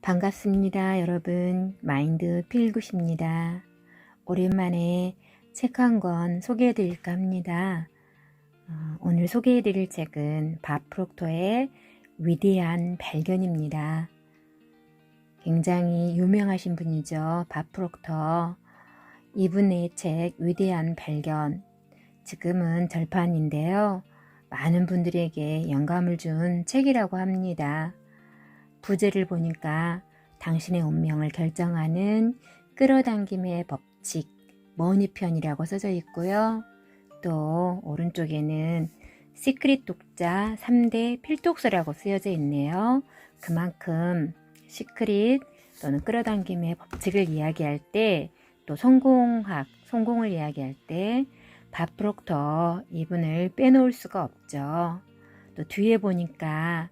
반갑습니다, 여러분. 마인드 필굿입니다. 오랜만에 책 한 권 소개해 드릴까 합니다. 오늘 소개해 드릴 책은 밥 프록터의 위대한 발견입니다. 굉장히 유명하신 분이죠, 밥 프록터. 이분의 책 위대한 발견, 지금은 절판인데요. 많은 분들에게 영감을 준 책이라고 합니다. 부제를 보니까 당신의 운명을 결정하는 끌어당김의 법칙, 머니편이라고 써져 있고요. 또 오른쪽에는 시크릿 독자 3대 필독서라고 쓰여져 있네요. 그만큼 시크릿 또는 끌어당김의 법칙을 이야기할 때, 또 성공을 이야기할 때 밥 프록터 이분을 빼놓을 수가 없죠. 또 뒤에 보니까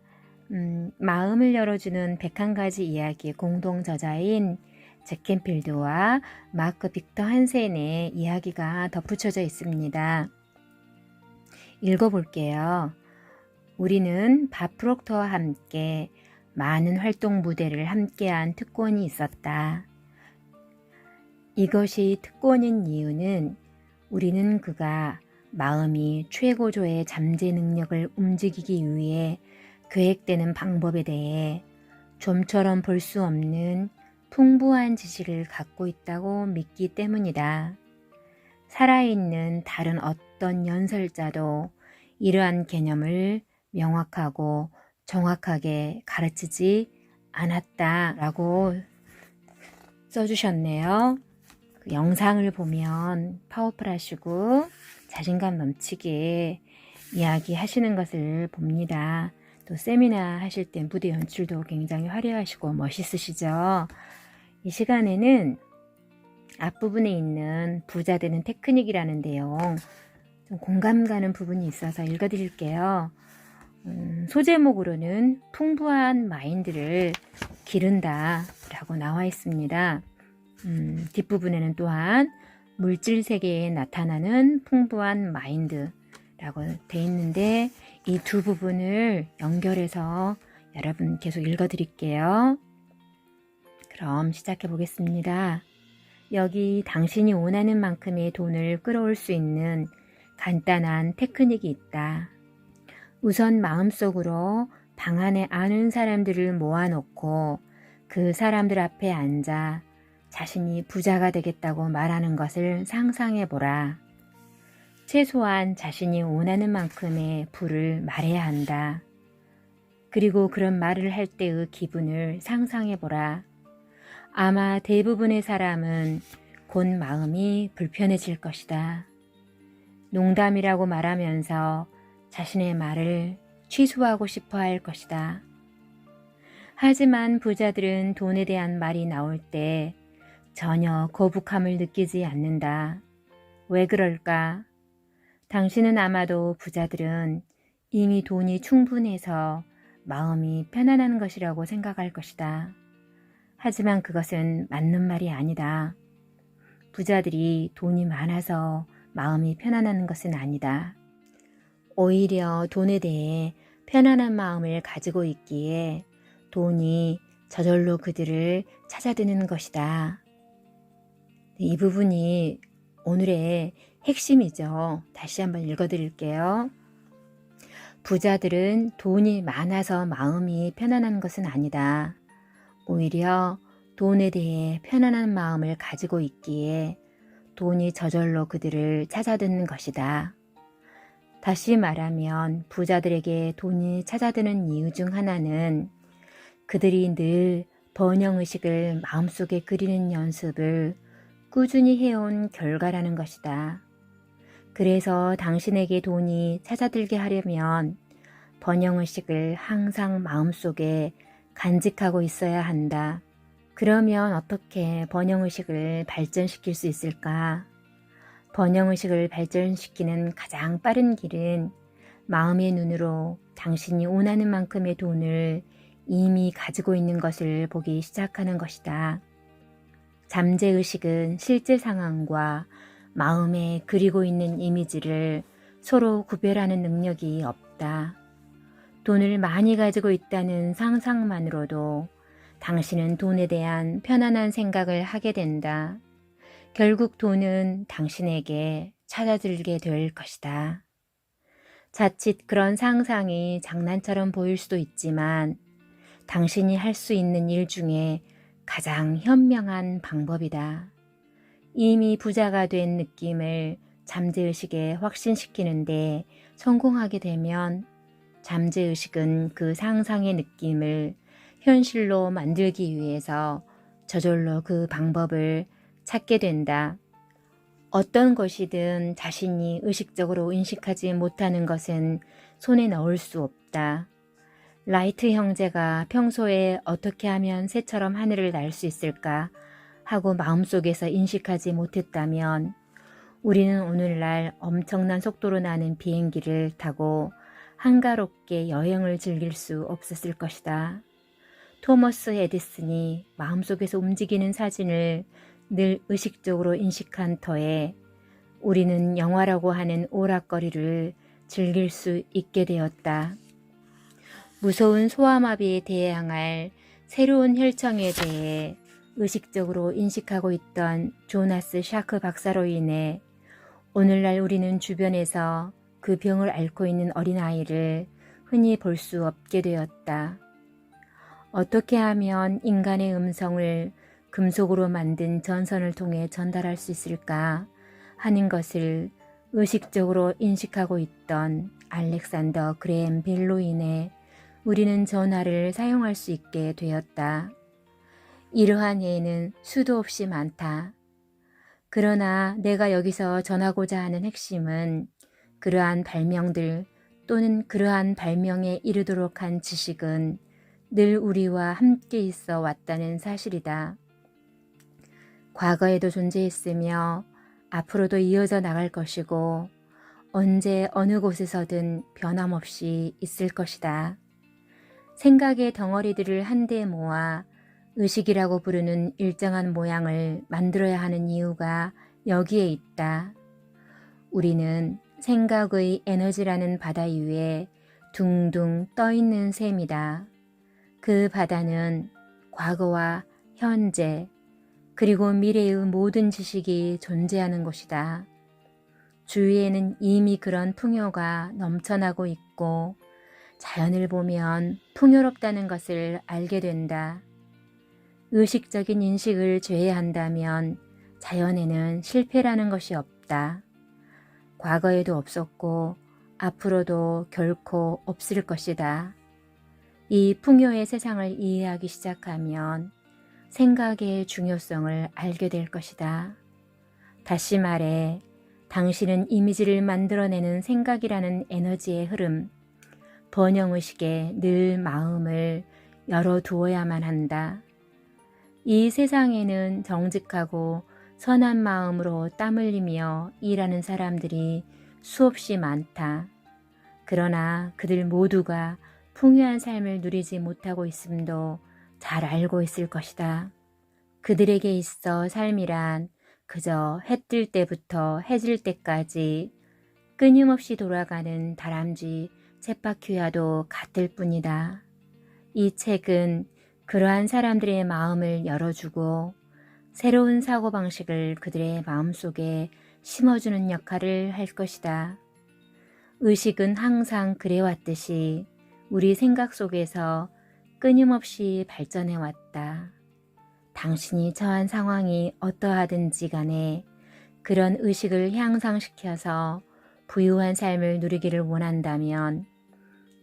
마음을 열어주는 101가지 이야기의 공동 저자인 잭 캔필드와 마크 빅터 한센의 이야기가 덧붙여져 있습니다. 읽어볼게요. 우리는 밥 프록터와 함께 많은 활동 무대를 함께한 특권이 있었다. 이것이 특권인 이유는 우리는 그가 마음이 최고조의 잠재 능력을 움직이기 위해 계획되는 방법에 대해 좀처럼 볼 수 없는 풍부한 지식을 갖고 있다고 믿기 때문이다. 살아있는 다른 어떤 연설자도 이러한 개념을 명확하고 정확하게 가르치지 않았다라고 써주셨네요. 그 영상을 보면 파워풀하시고 자신감 넘치게 이야기하시는 것을 봅니다. 또 세미나 하실 땐 무대 연출도 굉장히 화려하시고 멋있으시죠. 이 시간에는 앞부분에 있는 부자 되는 테크닉이라는 내용, 좀 공감 가는 부분이 있어서 읽어드릴게요. 소제목으로는 풍부한 마인드를 기른다 라고 나와 있습니다. 뒷부분에는 또한 물질 세계에 나타나는 풍부한 마인드 라고 되어 있는데, 이 두 부분을 연결해서 여러분 계속 읽어 드릴게요. 그럼 시작해 보겠습니다. 여기 당신이 원하는 만큼의 돈을 끌어올 수 있는 간단한 테크닉이 있다. 우선 마음속으로 방 안에 아는 사람들을 모아놓고 그 사람들 앞에 앉아 자신이 부자가 되겠다고 말하는 것을 상상해 보라. 최소한 자신이 원하는 만큼의 부를 말해야 한다. 그리고 그런 말을 할 때의 기분을 상상해 보라. 아마 대부분의 사람은 곧 마음이 불편해질 것이다. 농담이라고 말하면서 자신의 말을 취소하고 싶어 할 것이다. 하지만 부자들은 돈에 대한 말이 나올 때 전혀 거북함을 느끼지 않는다. 왜 그럴까? 당신은 아마도 부자들은 이미 돈이 충분해서 마음이 편안한 것이라고 생각할 것이다. 하지만 그것은 맞는 말이 아니다. 부자들이 돈이 많아서 마음이 편안한 것은 아니다. 오히려 돈에 대해 편안한 마음을 가지고 있기에 돈이 저절로 그들을 찾아드는 것이다. 이 부분이 오늘의 핵심이죠. 다시 한번 읽어드릴게요. 부자들은 돈이 많아서 마음이 편안한 것은 아니다. 오히려 돈에 대해 편안한 마음을 가지고 있기에 돈이 저절로 그들을 찾아드는 것이다. 다시 말하면 부자들에게 돈이 찾아드는 이유 중 하나는 그들이 늘 번영의식을 마음속에 그리는 연습을 꾸준히 해온 결과라는 것이다. 그래서 당신에게 돈이 찾아들게 하려면 번영의식을 항상 마음속에 간직하고 있어야 한다. 그러면 어떻게 번영의식을 발전시킬 수 있을까? 번영의식을 발전시키는 가장 빠른 길은 마음의 눈으로 당신이 원하는 만큼의 돈을 이미 가지고 있는 것을 보기 시작하는 것이다. 잠재의식은 실제 상황과 마음에 그리고 있는 이미지를 서로 구별하는 능력이 없다. 돈을 많이 가지고 있다는 상상만으로도 당신은 돈에 대한 편안한 생각을 하게 된다. 결국 돈은 당신에게 찾아들게 될 것이다. 자칫 그런 상상이 장난처럼 보일 수도 있지만 당신이 할 수 있는 일 중에 가장 현명한 방법이다. 이미 부자가 된 느낌을 잠재의식에 확신시키는데 성공하게 되면 잠재의식은 그 상상의 느낌을 현실로 만들기 위해서 저절로 그 방법을 찾게 된다. 어떤 것이든 자신이 의식적으로 인식하지 못하는 것은 손에 넣을 수 없다. 라이트 형제가 평소에 어떻게 하면 새처럼 하늘을 날 수 있을까 하고 마음속에서 인식하지 못했다면 우리는 오늘날 엄청난 속도로 나는 비행기를 타고 한가롭게 여행을 즐길 수 없었을 것이다. 토머스 에디슨이 마음속에서 움직이는 사진을 늘 의식적으로 인식한 터에 우리는 영화라고 하는 오락거리를 즐길 수 있게 되었다. 무서운 소아마비에 대항할 새로운 혈청에 대해 의식적으로 인식하고 있던 조나스 샤크 박사로 인해 오늘날 우리는 주변에서 그 병을 앓고 있는 어린아이를 흔히 볼 수 없게 되었다. 어떻게 하면 인간의 음성을 금속으로 만든 전선을 통해 전달할 수 있을까 하는 것을 의식적으로 인식하고 있던 알렉산더 그레햄 벨로 인해 우리는 전화를 사용할 수 있게 되었다. 이러한 예는 수도 없이 많다. 그러나 내가 여기서 전하고자 하는 핵심은 그러한 발명들 또는 그러한 발명에 이르도록 한 지식은 늘 우리와 함께 있어 왔다는 사실이다. 과거에도 존재했으며 앞으로도 이어져 나갈 것이고 언제 어느 곳에서든 변함없이 있을 것이다. 생각의 덩어리들을 한데 모아 의식이라고 부르는 일정한 모양을 만들어야 하는 이유가 여기에 있다. 우리는 생각의 에너지라는 바다 위에 둥둥 떠있는 셈이다. 그 바다는 과거와 현재 그리고 미래의 모든 지식이 존재하는 곳이다. 주위에는 이미 그런 풍요가 넘쳐나고 있고 자연을 보면 풍요롭다는 것을 알게 된다. 의식적인 인식을 제외한다면 자연에는 실패라는 것이 없다. 과거에도 없었고 앞으로도 결코 없을 것이다. 이 풍요의 세상을 이해하기 시작하면 생각의 중요성을 알게 될 것이다. 다시 말해 당신은 이미지를 만들어내는 생각이라는 에너지의 흐름, 번영의식에 늘 마음을 열어두어야만 한다. 이 세상에는 정직하고 선한 마음으로 땀 흘리며 일하는 사람들이 수없이 많다. 그러나 그들 모두가 풍요한 삶을 누리지 못하고 있음도 잘 알고 있을 것이다. 그들에게 있어 삶이란 그저 해 뜰 때부터 해질 때까지 끊임없이 돌아가는 다람쥐 쳇바퀴와도 같을 뿐이다. 이 책은 그러한 사람들의 마음을 열어주고 새로운 사고방식을 그들의 마음속에 심어주는 역할을 할 것이다. 의식은 항상 그래왔듯이 우리 생각 속에서 끊임없이 발전해왔다. 당신이 처한 상황이 어떠하든지 간에 그런 의식을 향상시켜서 부유한 삶을 누리기를 원한다면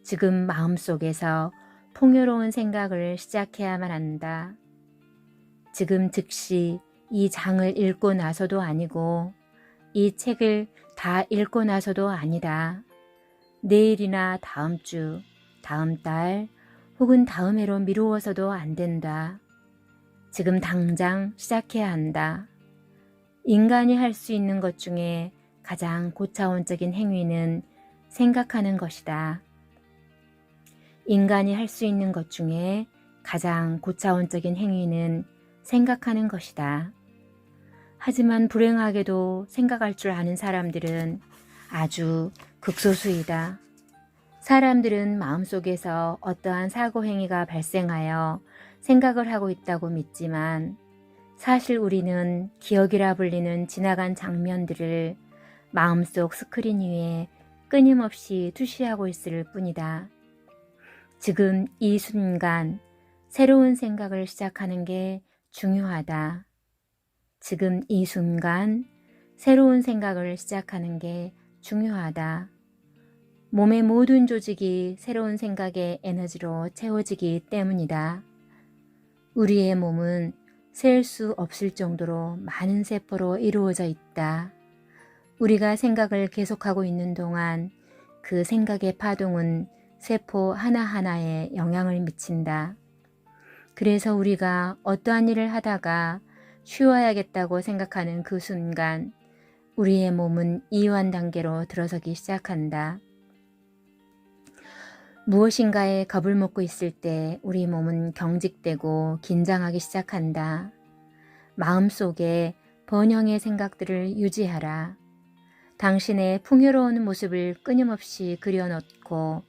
지금 마음속에서 풍요로운 생각을 시작해야만 한다. 지금 즉시 이 장을 읽고 나서도 아니고 이 책을 다 읽고 나서도 아니다. 내일이나 다음 주, 다음 달 혹은 다음 해로 미루어서도 안 된다. 지금 당장 시작해야 한다. 인간이 할 수 있는 것 중에 가장 고차원적인 행위는 생각하는 것이다. 인간이 할 수 있는 것 중에 가장 고차원적인 행위는 생각하는 것이다. 하지만 불행하게도 생각할 줄 아는 사람들은 아주 극소수이다. 사람들은 마음속에서 어떠한 사고 행위가 발생하여 생각을 하고 있다고 믿지만 사실 우리는 기억이라 불리는 지나간 장면들을 마음속 스크린 위에 끊임없이 투시하고 있을 뿐이다. 지금 이 순간 새로운 생각을 시작하는 게 중요하다. 지금 이 순간 새로운 생각을 시작하는 게 중요하다. 몸의 모든 조직이 새로운 생각의 에너지로 채워지기 때문이다. 우리의 몸은 셀 수 없을 정도로 많은 세포로 이루어져 있다. 우리가 생각을 계속하고 있는 동안 그 생각의 파동은 세포 하나하나에 영향을 미친다. 그래서 우리가 어떠한 일을 하다가 쉬어야겠다고 생각하는 그 순간 우리의 몸은 이완 단계로 들어서기 시작한다. 무엇인가에 겁을 먹고 있을 때 우리 몸은 경직되고 긴장하기 시작한다. 마음속에 번영의 생각들을 유지하라. 당신의 풍요로운 모습을 끊임없이 그려놓고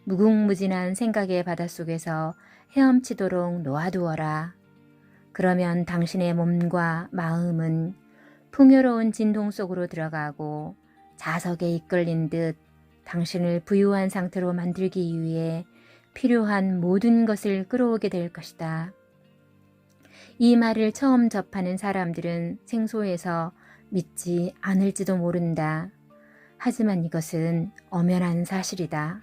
무궁무진한 생각의 바닷속에서 헤엄치도록 놓아두어라. 그러면 당신의 몸과 마음은 풍요로운 진동 속으로 들어가고 자석에 이끌린 듯 당신을 부유한 상태로 만들기 위해 필요한 모든 것을 끌어오게 될 것이다. 이 말을 처음 접하는 사람들은 생소해서 믿지 않을지도 모른다. 하지만 이것은 엄연한 사실이다.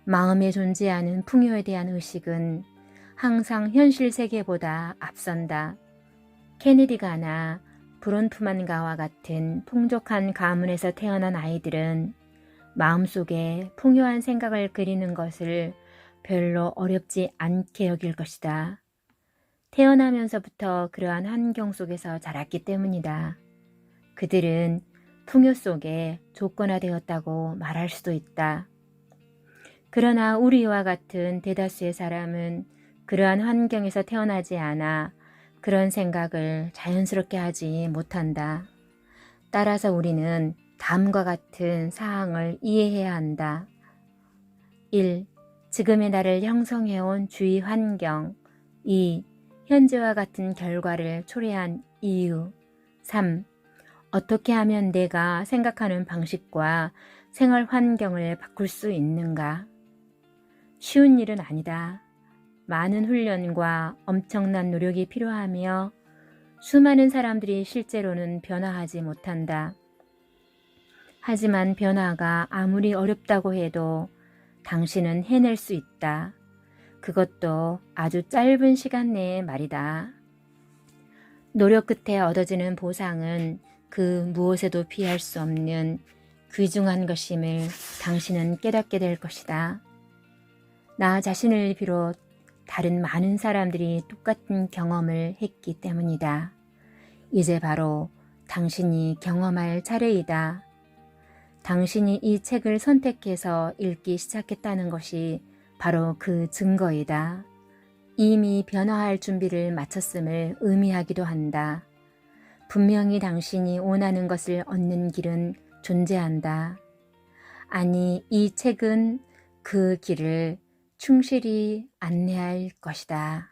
마음에 존재하는 풍요에 대한 의식은 항상 현실 세계보다 앞선다. 케네디가나 브론프만가와 같은 풍족한 가문에서 태어난 아이들은 마음속에 풍요한 생각을 그리는 것을 별로 어렵지 않게 여길 것이다. 태어나면서부터 그러한 환경 속에서 자랐기 때문이다. 그들은 풍요 속에 조건화되었다고 말할 수도 있다. 그러나 우리와 같은 대다수의 사람은 그러한 환경에서 태어나지 않아 그런 생각을 자연스럽게 하지 못한다. 따라서 우리는 다음과 같은 사항을 이해해야 한다. 1. 지금의 나를 형성해온 주위 환경. 2. 현재와 같은 결과를 초래한 이유. 3. 어떻게 하면 내가 생각하는 방식과 생활 환경을 바꿀 수 있는가? 쉬운 일은 아니다. 많은 훈련과 엄청난 노력이 필요하며 수많은 사람들이 실제로는 변화하지 못한다. 하지만 변화가 아무리 어렵다고 해도 당신은 해낼 수 있다. 그것도 아주 짧은 시간 내에 말이다. 노력 끝에 얻어지는 보상은 그 무엇에도 비할 수 없는 귀중한 것임을 당신은 깨닫게 될 것이다. 나 자신을 비롯 다른 많은 사람들이 똑같은 경험을 했기 때문이다. 이제 바로 당신이 경험할 차례이다. 당신이 이 책을 선택해서 읽기 시작했다는 것이 바로 그 증거이다. 이미 변화할 준비를 마쳤음을 의미하기도 한다. 분명히 당신이 원하는 것을 얻는 길은 존재한다. 아니, 이 책은 그 길을 충실히 안내할 것이다.